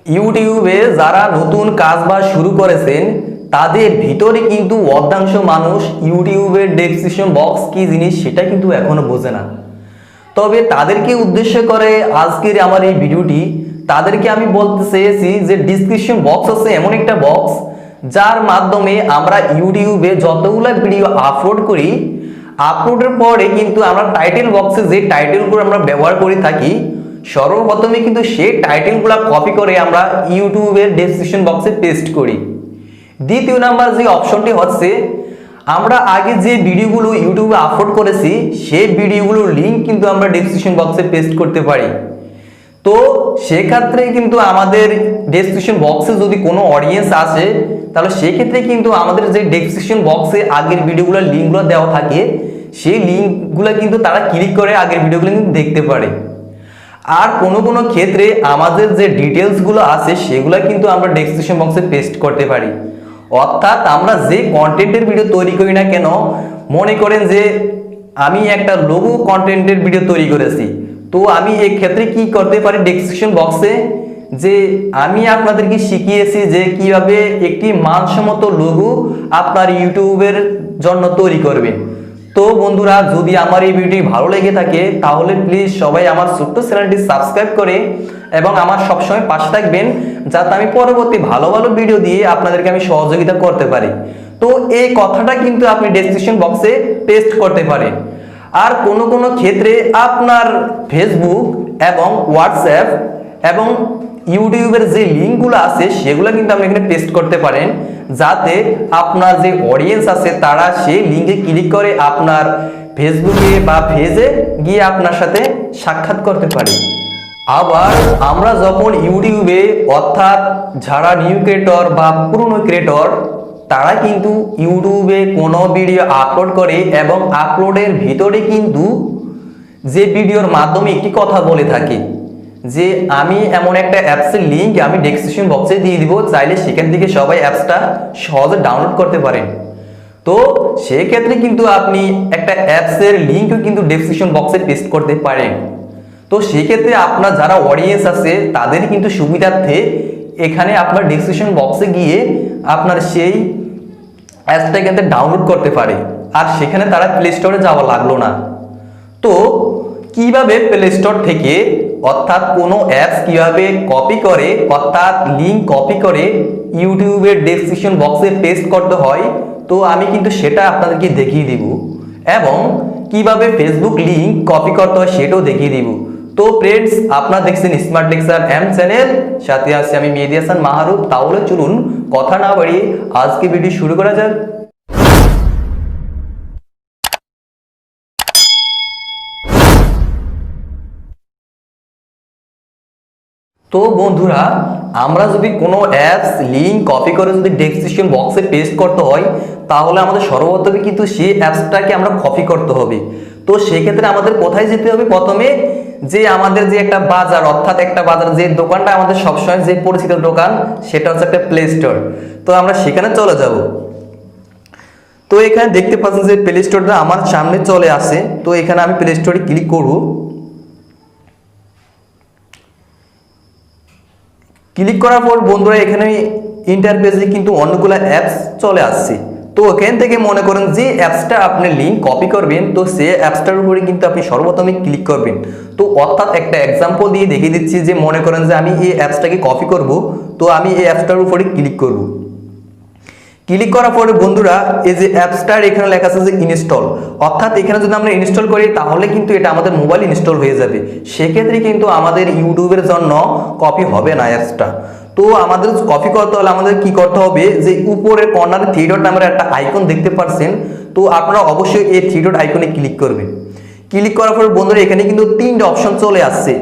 ইউটিউবে যারা নতুন কাজবাজ শুরু করেছেন তাদের ভিতরে কিন্তু অর্ধাংশ মানুষ ইউটিউবের ডেসক্রিপশন বক্স কি জিনিস সেটা কিন্তু এখনো বোঝে না। তবে তাদেরকে উদ্দেশ্য করে আজকের আমার এই ভিডিওটি। তাদেরকে আমি বলতে চেয়েছি যে ডিসক্রিপশন বক্স হচ্ছে এমন একটা বক্স যার মাধ্যমে আমরা ইউটিউবে যতগুলো ভিডিও আপলোড করি, আপলোডের পরে কিন্তু আমরা টাইটেল বক্সে যে টাইটেলগুলো আমরা ব্যবহার করে থাকি সর্বপ্রথমে কিন্তু সেই টাইটেলগুলো কপি করে আমরা ইউটিউবের ডেসক্রিপশন বক্সে পেস্ট করি। দ্বিতীয় নাম্বার যে অপশনটি হচ্ছে, আমরা আগে যে ভিডিওগুলো ইউটিউবে আপলোড করেছি সেই ভিডিওগুলোর লিঙ্ক কিন্তু আমরা ডেসক্রিপশন বক্সে পেস্ট করতে পারি। তো সেক্ষেত্রে কিন্তু আমাদের ডেসক্রিপশন বক্সে যদি কোনো অডিয়েন্স আসে তাহলে সেক্ষেত্রে কিন্তু আমাদের যে ডেসক্রিপশন বক্সে আগের ভিডিওগুলোর লিঙ্কগুলো দেওয়া থাকে সেই লিঙ্কগুলো কিন্তু তারা ক্লিক করে আগের ভিডিওগুলো কিন্তু দেখতে পারে। আর কোনো ক্ষেত্রে আমাদের যে ডিটেলসগুলো আছে সেগুলো কিন্তু আমরা ডেসক্রিপশন বক্সে পেস্ট করতে পারি। অর্থাৎ আমরা যে কন্টেন্টের ভিডিও তৈরি করি না কেন, মনে করেন যে আমি একটা লঘু কন্টেন্টের ভিডিও তৈরি করেছি, তো আমি এই ক্ষেত্রে কি করতে পারি ডেসক্রিপশন বক্সে যে আমি আপনাদেরকে শিখিয়েছি যে কিভাবে একটি মানসম্মত লঘু আপনার ইউটিউবের জন্য তৈরি করবেন। তো বন্ধুরা, যদি আমার এই ভিডিওটি ভালো লেগে থাকে তাহলে প্লিজ সবাই আমার ছোট্ট চ্যানেলটি সাবস্ক্রাইব করে এবং আমার সবসময় পাশে থাকবেন যাতে আমি পরবর্তী ভালো ভালো ভিডিও দিয়ে আপনাদেরকে আমি সহযোগিতা করতে পারি। তো এই কথাটা কিন্তু আপনি ডেসক্রিপশন বক্সে পেস্ট করতে পারেন। আর কোনো ক্ষেত্রে আপনার ফেসবুক এবং হোয়াটসঅ্যাপ এবং ইউটিউবের যে লিঙ্কগুলো আছে সেগুলো কিন্তু আপনি এখানে পেস্ট করতে পারেন যাতে আপনার যে অডিয়েন্স আছে তারা সেই লিঙ্কে ক্লিক করে আপনার ফেসবুকে বা পেজে গিয়ে আপনার সাথে সাক্ষাৎ করতে পারে। আবার আমরা যখন ইউটিউবে, অর্থাৎ যারা নিউ ক্রিয়েটর বা পুরনো ক্রিয়েটর, তারা কিন্তু ইউটিউবে কোনো ভিডিও আপলোড করে এবং আপলোডের ভিতরে কিন্তু যে ভিডিওর মাধ্যমে একটি কথা বলে থাকে যে আমি এমন একটা অ্যাপসের লিঙ্ক আমি ডেসক্রিপশন বক্সে দিয়ে দিব, চাইলে সেখান থেকে সবাই অ্যাপসটা সহজে ডাউনলোড করতে পারেন। তো সেক্ষেত্রে কিন্তু আপনি একটা অ্যাপসের লিঙ্কও কিন্তু ডেসক্রিপশন বক্সে পেস্ট করতে পারেন। তো সেক্ষেত্রে আপনার যারা অডিয়েন্স আছে তাদের কিন্তু সুবিধার্থে এখানে আপনার ডেসক্রিপশন বক্সে গিয়ে আপনার সেই অ্যাপসটা কিন্তু ডাউনলোড করতে পারে, আর সেখানে তারা প্লে স্টোরে যাওয়া লাগলো না। তো কিভাবে প্লে স্টোর থেকে অর্থাৎ কোনো অ্যাপস কিভাবে কপি করে, অর্থাৎ লিঙ্ক কপি করে ইউটিউবের ডেসক্রিপশন বক্সে পেস্ট করতে হয়, তো আমি কিন্তু সেটা আপনাদেরকে দেখিয়ে দিব এবং কিভাবে ফেসবুক লিঙ্ক কপি করতে হয় সেটাও দেখিয়ে দিব। তো ফ্রেন্ডস, আপনারা দেখছেন স্মার্ট লেকচার এম চ্যানেল, সাথে আছি আমি মেহেদী হাসান মাহরুফ। তাহলে চলুন কথা না বাড়িয়ে আজকে ভিডিও শুরু করা যাক। তো বন্ধুরা, আমরা যদি কোনো অ্যাপস লিঙ্ক কপি করে যদি ডেসক্রিপশন বক্সে পেস্ট করতে হয় তাহলে আমাদের সর্বপ্রথমে কিন্তু সেই অ্যাপসটাকে আমরা কপি করতে হবে। তো সেক্ষেত্রে আমাদের কোথায় যেতে হবে? প্রথমে যে আমাদের যে একটা বাজার, অর্থাৎ একটা বাজার, যে দোকানটা আমাদের সবসময় যে পরিচিত দোকান সেটা হচ্ছে একটা প্লে স্টোর। তো আমরা সেখানে চলে যাব। তো এখানে দেখতে পাচ্ছেন যে প্লে স্টোরটা আমার সামনে চলে আসে। তো এখানে আমি প্লে স্টোরে ক্লিক করব। ক্লিক করার পর বন্ধুরা এখানে ইন্টারফেসে কিন্তু অনেকগুলো অ্যাপস চলে আসছে। তো এখান থেকে মনে করেন যে অ্যাপসটা আপনি লিঙ্ক কপি করবেন, তো সেই অ্যাপসটার উপরে কিন্তু আপনি সর্বপ্রথমে ক্লিক করবেন। তো অর্থাৎ একটা এক্সাম্পল দিয়ে দেখিয়ে দিচ্ছি যে মনে করেন যে আমি এই অ্যাপসটাকে কপি করব, তো আমি এই অ্যাপসটার উপরে ক্লিক করব। ক্লিক করার পরে বন্ধুরা এই যে অ্যাপসটার এখানে লেখা আছে যে ইনস্টল, অর্থাৎ এখানে যদি আমরা ইনস্টল করি তাহলে কিন্তু এটা আমাদের মোবাইল ইনস্টল হয়ে যাবে। সেক্ষেত্রে কিন্তু আমাদের ইউটিউবের জন্য কপি হবে না অ্যাপসটা। তো আমাদের কপি করতে হলে আমাদের কি করতে হবে, যে উপরের কর্নারে থ্রি ডট নামের একটা আইকন দেখতে পাচ্ছেন, তো আপনারা অবশ্যই এই থ্রি ডট আইকনে ক্লিক করবেন। ক্লিক করার পরে বন্ধুরা এখানে কিন্তু তিনটা অপশন চলে আসছে।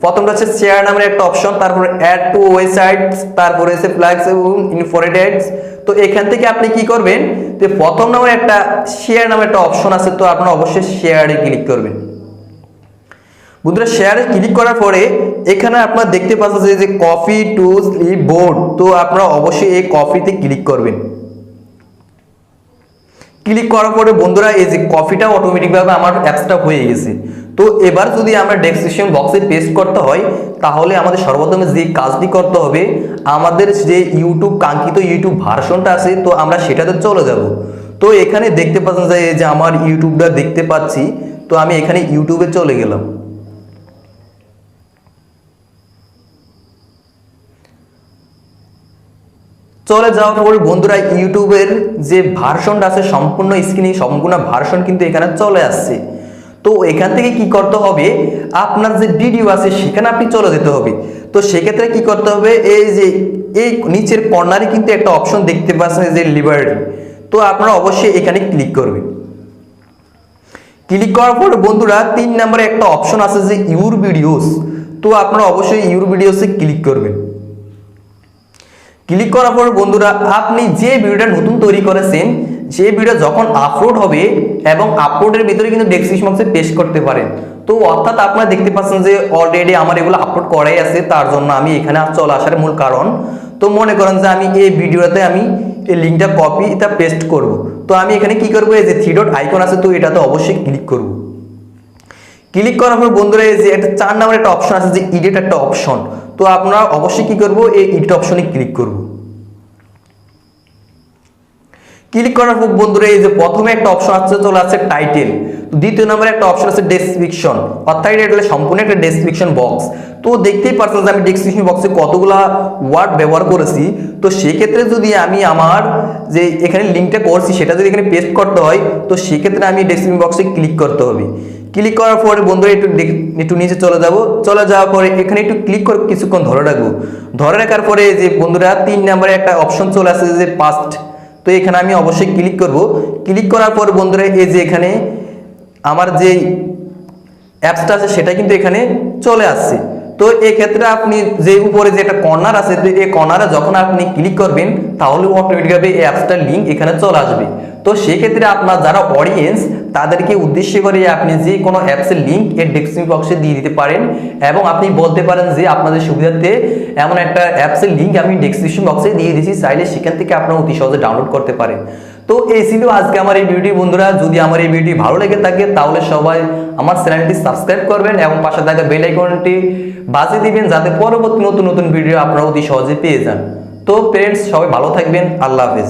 প্রথমটা হচ্ছে শেয়ার নামের একটা অপশন, তারপরে অ্যাড টু ওয়েবসাইট, তারপরে হচ্ছে ফ্ল্যাগস এবং ইনফোরেটেডস। তো এখান থেকে আপনি কি করবেন, যে প্রথম নামের একটা শেয়ার নামের একটা অপশন আছে, তো আপনারা অবশ্যই শেয়ারে ক্লিক করবেন। বন্ধুরা শেয়ারে ক্লিক করার পরে এখানে আপনারা দেখতে পাচ্ছেন যে কপি টু স্লিপ বোর্ড, তো আপনারা অবশ্যই এই কপিতে ক্লিক করবেন। ক্লিক করার পরে বন্ধুরা এই যে কপিটা অটোমেটিকভাবে আমার অ্যাপসটা হয়ে গেছে। তো এবার যদি আমরা ডেসক্রিপশন বক্সে পেস্ট করতে হয়, তাহলে আমাদের সর্বপ্রথমে যে কাজটি করতে হবে, আমাদের যে ইউটিউব কাঙ্ক্ষিত ইউটিউব ভার্সনটা আছে, তো আমরা সেটাতে চলে যাব। তো এখানে দেখতে পাচ্ছেন যে আমার ইউটিউবটা দেখতে পাচ্ছি, তো আমি এখানে ইউটিউবে চলে গেলাম। চলে যাওয়ার পর বন্ধুরা ইউটিউবের যে ভার্সনটা আছে সম্পূর্ণ স্ক্রিনে সম্পূর্ণ ভার্সন কিন্তু এখানে চলে আসছে। তো এখান থেকে কি করতে হবে, আপনার যে ভিডিও আছে সেখানে আপনি চলে যেতে হবে। তো সেক্ষেত্রে কি করতে হবে, এই যে এই নিচের কর্নারে কিন্তু একটা অপশন দেখতে পাচ্ছেন যে লিবারেটি, তো আপনারা অবশ্যই এখানে ক্লিক করবেন। ক্লিক করার পর বন্ধুরা 3 নম্বরে একটা অপশন আছে যে ইউর ভিডিওস, তো আপনারা অবশ্যই ইউর ভিডিওসে ক্লিক করবেন। ক্লিক করার পর বন্ধুরা আপনি যে ভিডিওটা নতুন তৈরি করেছেন, যে ভিডিও যখন আপলোড হবে এবং আপলোডের ভিতরে কিন্তু ডেসক্রিপশন বক্সে পেস্ট করতে পারেন। তো অর্থাৎ আপনারা দেখতে পাচ্ছেন যে অলরেডি আমার এগুলো আপলোড করাই আছে, তার জন্য আমি এখানে চলে আসার মূল কারণ। তো মনে করেন যে আমি এই ভিডিওতে আমি এই লিঙ্কটা কপি এটা পেস্ট করব। তো আমি এখানে কি করব, এই যে 3 ডট আইকন আছে, তো এটাতে অবশ্যই ক্লিক করব। ক্লিক করার পর বন্ধুরা এই যে একটা 4 নম্বর একটা অপশন আছে যে এডিট একটা অপশন, তো আপনারা অবশ্যই কি করব, এই এডিট অপশনে ক্লিক করব। ক্লিক করার পর বন্ধুরা এই যে প্রথমে একটা অপশন আছে চলে আসছে টাইটেল, তো দ্বিতীয় নম্বরে একটা অপশন আছে ডেসক্রিপশন, অর্থাৎ এটা সম্পূর্ণ একটা ডেসক্রিপশন বক্স। তো দেখতেই পাচ্ছেন যে আমি ডেসক্রিপশন বক্সে কতগুলা ওয়ার্ড ব্যবহার করেছি। তো সেক্ষেত্রে যদি আমি আমার যে এখানে লিঙ্কটা করছি সেটা যদি এখানে পেস্ট করতে হয়, তো সেক্ষেত্রে আমি ডেসক্রিপশন বক্সে ক্লিক করতে হবে। ক্লিক করার পরে বন্ধুরা একটু নিচে চলে যাব। চলে যাওয়ার পরে এখানে একটু ক্লিক করে কিছুক্ষণ ধরে রাখবো। ধরে রাখার পরে যে বন্ধুরা 3 নম্বরে একটা অপশন চলে আসছে যে পাস্ট, তো এখানে আমি অবশ্যই ক্লিক করব। ক্লিক করার পর বন্ধুরা এই যে এখানে আমার যে অ্যাপসটা আছে সেটা কিন্তু এখানে চলে আসছে। তো এই ক্ষেত্রে আপনি যে উপরে যে একটা কর্নার আছে, তো এই কর্নারে যখন আপনি ক্লিক করবেন তাহলে অটোমেটিকভাবে এই অ্যাপসটার লিঙ্ক এখানে চলে আসবে। তো সেক্ষেত্রে আপনার যারা অডিয়েন্স তাদেরকে উদ্দেশ্য করে আপনি যে কোনো অ্যাপসের লিঙ্ক এর ডেসক্রিপশন বক্সে দিয়ে দিতে পারেন, এবং আপনি বলতে পারেন যে আপনাদের সুবিধার্থে এমন একটা অ্যাপসের লিঙ্ক আমি ডেসক্রিপশন বক্সে দিয়ে দিয়েছি, চাইলে সেখান থেকে আপনারা অতি সহজে ডাউনলোড করতে পারেন। তো এই ছিল আজকে আমার এই ভিডিও বন্ধুরা। যদি আমার এই ভিডিও ভালো লেগে থাকে তাহলে সবাই আমার চ্যানেলটি সাবস্ক্রাইব করবেন এবং পাশে থাকা বেল আইকনটি বাজিয়ে দিবেন, যাতে পরবর্তী নতুন নতুন ভিডিও আপনারা অতি সহজে পেয়ে যান। তো ফ্রেন্ডস, সবাই ভালো থাকবেন। আল্লাহ হাফেজ।